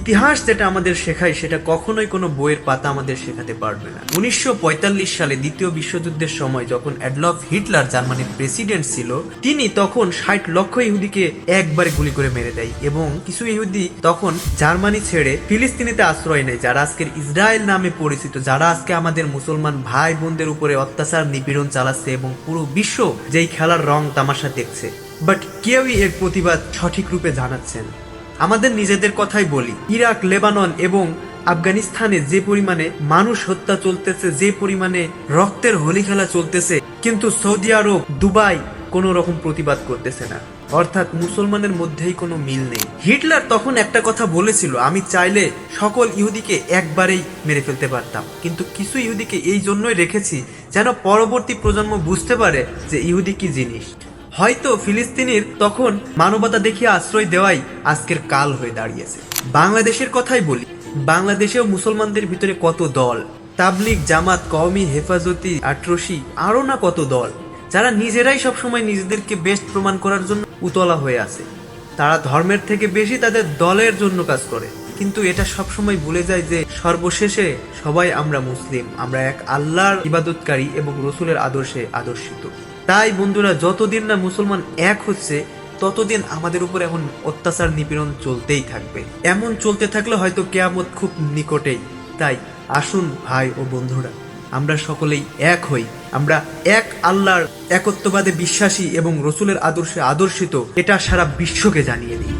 ইতিহাস যেটা আমাদের শেখায় সেটা কখনোই কোনো বইয়ের পাতা আমাদের শেখাতে পারবে না। 1945 সালে দ্বিতীয় বিশ্বযুদ্ধের সময় যখন অ্যাডলফ হিটলার জার্মানির প্রেসিডেন্ট ছিল, তিনি তখন 60 লক্ষ ইহুদিকে একবারে গুলি করে মেরে দেয় এবং কিছু ইহুদি তখন জার্মানি ছেড়ে ফিলিস্তিনিতে আশ্রয় নেয়, যারা আজকের ইসরায়েল নামে পরিচিত, যারা আজকে আমাদের মুসলমান ভাই বোনদের উপরে অত্যাচার নিপীড়ন চালাচ্ছে এবং পুরো বিশ্ব যেই খেলার রং তামাশা দেখছে। বাট কেউই এর প্রতিবাদ সঠিক রূপে জানাচ্ছেন। আমাদের নিজেদের কথাই বলি, ইরাক, লেবানন এবং আফগানিস্তানে যে পরিমাণে মানুষ হত্যা চলতেছে, যে পরিমাণে রক্তের হোলি খেলা চলতেছে, কিন্তু সৌদি আরব, দুবাই কোনো রকম প্রতিবাদ করতেছে না। অর্থাৎ মুসলমানের মধ্যেই কোনো মিল নেই। হিটলার তখন একটা কথা বলেছিল, আমি চাইলে সকল ইহুদিকে একবারেই মেরে ফেলতে পারতাম, কিন্তু কিছু ইহুদিকে এই জন্যই রেখেছি যেন পরবর্তী প্রজন্ম বুঝতে পারে যে ইহুদি কি জিনিস। হয়তো ফিলিস্তিনির তখন মানবতা দেখিয়ে আশ্রয় দেওয়াই আজকের কাল হয়ে দাঁড়িয়েছে। বাংলাদেশের কথাই বলি, বাংলাদেশেও মুসলমানদের ভিতরে কত দল, তাবলিগ, জামাত, কওমি হেফাজতি, আটরশি, আরো না কত দল, যারা নিজেরাই সবসময় নিজেদেরকে বেস্ট প্রমাণ করার জন্য উতলা হয়ে আছে। তারা ধর্মের থেকে বেশি তাদের দলের জন্য কাজ করে, কিন্তু এটা সবসময় ভুলে যায় যে সর্বশেষে সবাই আমরা মুসলিম, আমরা এক আল্লাহর ইবাদতকারী এবং রসুলের আদর্শে আদর্শিত। তাই বন্ধুরা, যতদিন না মুসলমান এক হচ্ছে ততদিন আমাদের উপর এখন অত্যাচার নিপীড়ন চলতেই থাকবে। এমন চলতে থাকলে হয়তো কিয়ামত খুব নিকটেই। তাই আসুন ভাই ও বন্ধুরা, আমরা সকলেই এক হই, আমরা এক আল্লাহর একত্ববাদে বিশ্বাসী এবং রসুলের আদর্শে আদর্শিত, এটা সারা বিশ্বকে জানিয়ে দিই।